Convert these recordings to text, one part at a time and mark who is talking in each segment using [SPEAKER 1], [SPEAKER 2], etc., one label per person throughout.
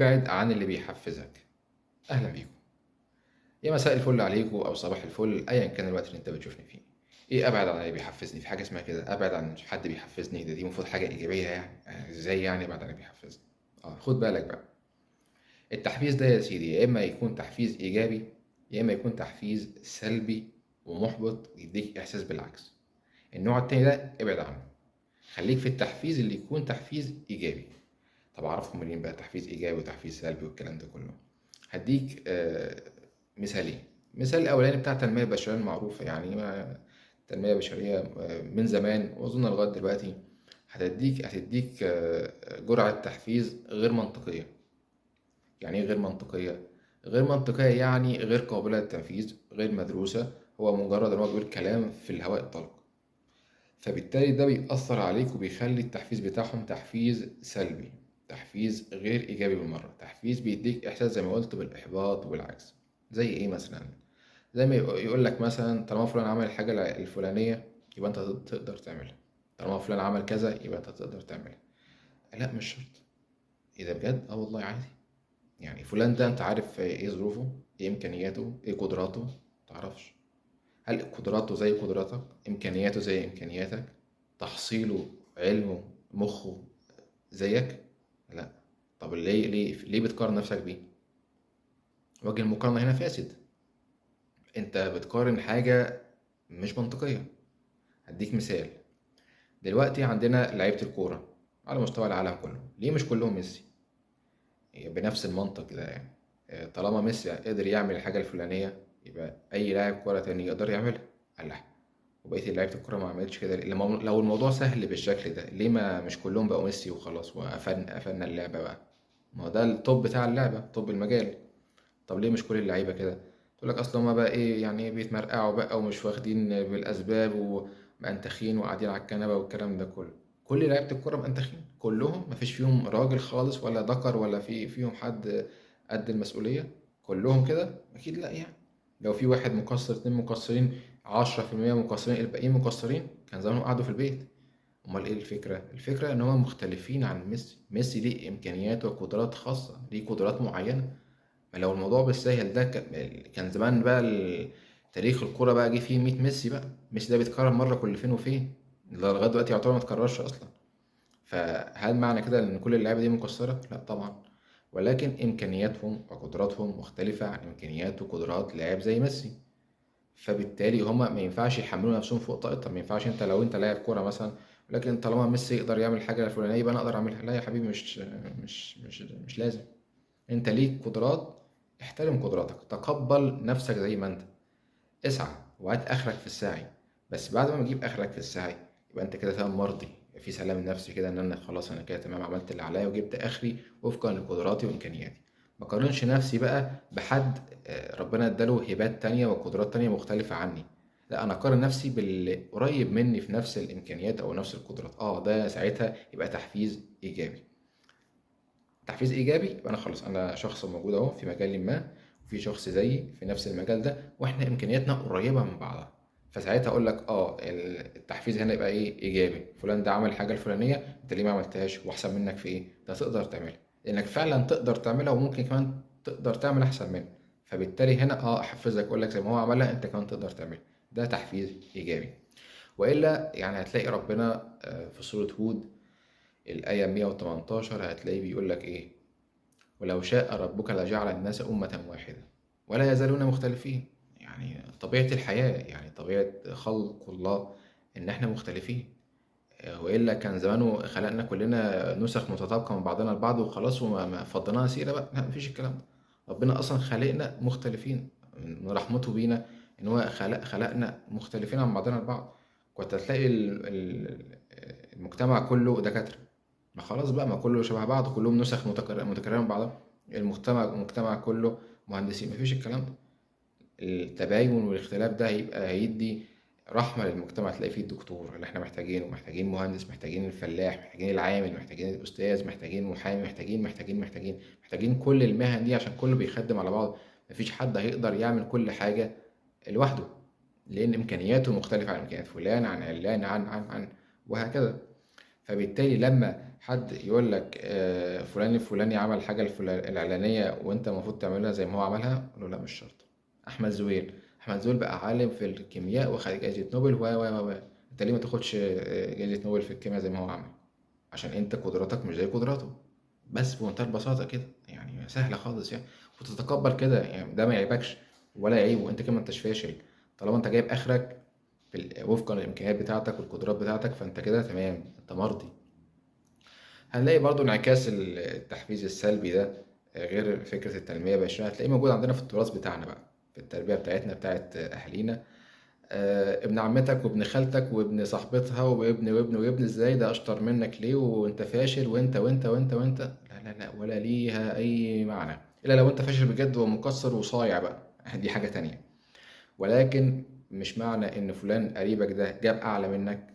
[SPEAKER 1] ابعد عن اللي بيحفزك. اهلا بيكم. يا مساء الفل عليكم او صباح الفل ايا كان الوقت اللي انت بتشوفني فيه. ايه ابعد عن اللي بيحفزني؟ في حاجه اسمها كده ابعد عن حد بيحفزني؟ دي المفروض حاجه ايجابيه يعني ازاي يعني ابعد عن اللي بيحفزني؟ خد بالك بقى. التحفيز ده يا سيدي يا اما يكون تحفيز ايجابي يا اما يكون تحفيز سلبي ومحبط ويديك احساس بالعكس. النوع التاني ده ابعد عنه. خليك في التحفيز اللي يكون تحفيز ايجابي. طب اعرفهم منين بقى تحفيز ايجابي وتحفيز سلبي والكلام ده كله؟ هديك مثالين. مثال الاولاني بتاع التنميه البشريه المعروفه، يعني التنميه البشريه من زمان واظن لغايه دلوقتي هتديك جرعه تحفيز غير منطقيه. يعني ايه غير منطقيه؟ غير منطقيه يعني غير قابله للتنفيذ، غير مدروسه. هو مجرد ان هو بيقول كلام في الهواء الطلق، فبالتالي ده بيأثر عليك وبيخلي التحفيز بتاعهم تحفيز سلبي، تحفيز غير إيجابي بالمرة، تحفيز بيديك إحساس زي ما قلت بالإحباط والعجز. زي إيه مثلا؟ زي ما يقول لك مثلا طالما فلان عمل الحاجة الفلانية يبقى أنت تقدر تعملها، طالما فلان عمل كذا يبقى أنت تقدر تعملها. لا مش شرط. إيه ده بجد؟ والله عادي. يعني فلان ده أنت عارف إيه ظروفه؟ إيه إمكانياته؟ إيه قدراته؟ متعرفش. هل قدراته زي قدراتك؟ إمكانياته زي إمكانياتك؟ تحصيله، علمه، مخه زيك؟ لا. طب ليه بتقارن نفسك بيه؟ وجه المقارنة هنا فاسد. انت بتقارن حاجة مش منطقية. هديك مثال. دلوقتي عندنا لعيبة الكورة على مستوى العالم كله، ليه مش كلهم ميسي؟ بنفس المنطق ده يعني. طالما ميسي قدر يعمل الحاجة الفلانية يبقى أي لاعب كورة تاني يقدر يعملها. الله. وبقية لعيبة الكورة ما عملتش كده ليه؟ لو الموضوع سهل بالشكل ده ليه ما مش كلهم بقوا ميسي وخلاص وقفلنا اللعبة بقى؟ ما هو ده التوب بتاع اللعبة، توب المجال. طب ليه مش كل اللعيبة كده؟ تقول لك اصل هما بقى ايه يعني بيتمرقعوا بقى ومش واخدين بالاسباب ومأنتخين وقاعدين على الكنبة والكلام ده كله. كل لعيبة الكورة مأنتخين كلهم؟ مفيش فيهم راجل خالص ولا ذكر ولا فيهم حد قد المسؤولية؟ كلهم كده؟ أكيد لأ يعني. لو في واحد مقصر، اتنين مقصرين، 10% مقصرين، الباقيين مقصرين، كان زمانهم قعدوا في البيت. أمال إيه الفكرة؟ الفكرة إن هما مختلفين عن ميسي. ميسي ليه إمكانيات وقدرات خاصة، ليه قدرات معينة. ما لو الموضوع بالسهل ده كان زمان بقى تاريخ الكورة بقى جه فيه 100 ميسي بقى. ميسي ده بيتكرر مرة كل فين وفين، ده لغاية دلوقتي يعتبر ما اتكررش أصلا. فهل معنى كده إن كل اللعيبة دي مقصرة؟ لا طبعا. ولكن إمكانياتهم وقدراتهم مختلفة عن إمكانيات وقدرات لاعب زي ميسي. فبالتالي هما ما ينفعش يحملوا نفسهم فوق طاقتهم. ما ينفعش انت لو انت لاعب كوره مثلا لكن طالما ميسي يقدر يعمل الحاجه الفلانيه يبقى انا اقدر اعملها. لا يا حبيبي، مش لازم. انت ليك قدرات، احترم قدراتك، تقبل نفسك زي ما انت، اسعى وهات اخرك في السعي. بس بعد ما تجيب اخرك في السعي يبقى انت كده تمام مرضي، في سلام نفسي كده ان انا خلاص انا كده تمام عملت اللي عليا وجبت اخري وفقا لقدراتي وامكانياتي. ما قارنش نفسي بقى بحد ربنا اداله هبات تانية وقدرات تانية مختلفة عني. لا، انا اقارن نفسي باللي قريب مني في نفس الامكانيات او نفس القدرات. ده ساعتها يبقى تحفيز ايجابي. تحفيز ايجابي يبقى انا خلاص انا شخص موجود اهو في مجال ما، وفي شخص زيي في نفس المجال ده واحنا امكانياتنا قريبه من بعضها. فساعتها اقول لك التحفيز هنا يبقى ايه؟ ايجابي. فلان ده عمل الحاجه الفلانيه، انت ليه ما عملتهاش؟ واحسن منك في ايه؟ انت تقدر تعملها، لانك فعلا تقدر تعملها وممكن كمان تقدر تعمل احسن منه. فبالتالي هنا احفزك اقول لك زي ما هو عملها انت كمان تقدر تعملها. ده تحفيز ايجابي. والا يعني هتلاقي ربنا في سوره هود الآية 118 هتلاقيه بيقول لك إيه؟ ولو شاء ربك لجعل الناس أمة واحدة ولا يزالون مختلفين. يعني طبيعة الحياة، يعني طبيعة خلق الله إن إحنا مختلفين. وإلا كان زمانه خلقنا كلنا نسخ متطابقة من بعضنا البعض وخلاص وما فضيناها سيرة بقى. لا، مفيش الكلام ده. ربنا أصلا خلقنا مختلفين من رحمته بينا، إن هو خلقنا مختلفين عن بعضنا البعض. كنت هتلاقي المجتمع كله دكاترة. ما خلاص بقى، ما كله شبه بعض، كلهم نسخ متكررة من بعضها. المجتمع كله مهندسين. مفيش الكلام ده. التباين والاختلاف ده هيدي رحمة للمجتمع. تلاقي فيه الدكتور اللي احنا محتاجينه، محتاجين مهندس، محتاجين الفلاح، محتاجين العامل، محتاجين الأستاذ، محتاجين المحامي، محتاجين كل المهن دي عشان كله بيخدم على بعض. مفيش حد هيقدر يعمل كل حاجة لوحده، لأن إمكانياته مختلفة عن إمكانيات فلان، عن علان، عن وهكذا. فبالتالي لما حد يقول لك فلان الفلاني عمل الحاجة العلانية وانت المفروض تعملها زي ما هو عملها، اقول له لا مش شرط. احمد زويل، احمد زويل بقى عالم في الكيمياء وخد جائزة نوبل و انت ليه ما تاخدش جائزة نوبل في الكيمياء زي ما هو عمل؟ عشان انت قدراتك مش زي قدراته. بس بمنتهى البساطة كده، يعني سهلة خالص يعني. وتتقبل كده، يعني ده ما يعيبكش ولا يعيبه، انت كده ما انتش فاشل. طالما انت جايب اخرك وفقا للامكانيات بتاعتك والقدرات بتاعتك، فانت كده تمام، انت مرضي. هنلاقي برضو انعكاس التحفيز السلبي ده، غير فكرة التنمية البشرية، هتلاقيه موجود عندنا في التراث بتاعنا بقى، في التربية بتاعتنا بتاعت أهالينا. ابن عمتك وابن خالتك وابن صاحبتها وابن ازاي ده اشطر منك ليه، وانت فاشل، وانت لا لا لا، ولا ليها اي معنى الا لو انت فاشل بجد ومكسر وصايع بقى، دي حاجة تانية. ولكن مش معنى ان فلان قريبك ده جاب اعلى منك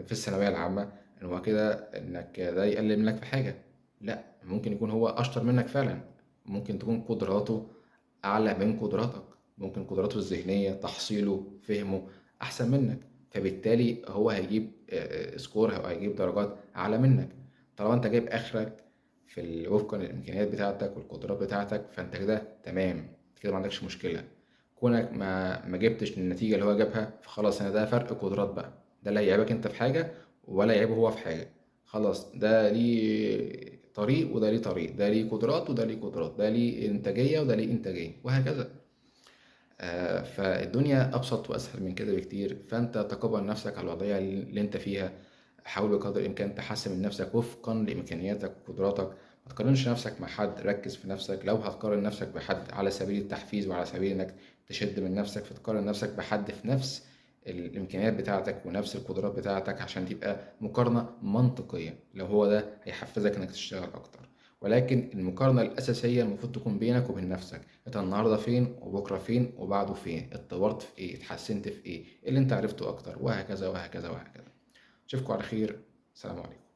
[SPEAKER 1] في الثانوية العامة ان هو كده انك ده يقلل منك في حاجة. لا، ممكن يكون هو اشطر منك فعلا، ممكن تكون قدراته اعلى من قدراتك، ممكن قدراته الذهنية، تحصيله، فهمه احسن منك، فبالتالي هو هيجيب سكور او هيجيب درجات اعلى منك. طالما انت جايب اخرك وفقا للامكانيات بتاعتك والقدرات بتاعتك، فانت كده تمام، انت كده ما عندكش مشكلة. كونك ما جبتش النتيجة اللي هو جابها، فخلاص انا ده فرق قدرات بقى، ده لا يعيبك انت في حاجة ولا يعيبه هو في حاجة. خلاص، ده ليه طريق وده ليه طريق، ده ليه قدرات وده ليه قدرات، ده ليه انتاجية وده ليه انتاجية، وهكذا. فالدنيا ابسط واسهل من كده بكتير، فانت تقبل نفسك على الوضعية اللي انت فيها. حاول بقدر الامكان تحسن من نفسك وفقا لامكانياتك وقدراتك. ما تقارنش نفسك مع حد، ركز في نفسك. لو هتقارن نفسك بحد على سبيل التحفيز وعلى سبيل انك تشد من نفسك، فتقارن نفسك بحد في نفس الامكانيات بتاعتك ونفس القدرات بتاعتك، عشان تبقى مقارنة منطقية، لو هو ده هيحفزك انك تشتغل اكتر. ولكن المقارنة الأساسية المفروض تكون بينك وبين نفسك، انت النهاردة فين وبكرة فين وبعده فين، اتطورت في ايه، اتحسنت في ايه، إيه اللي انت عرفته اكتر، وهكذا وهكذا وهكذا. اشوفكم على خير. السلام عليكم.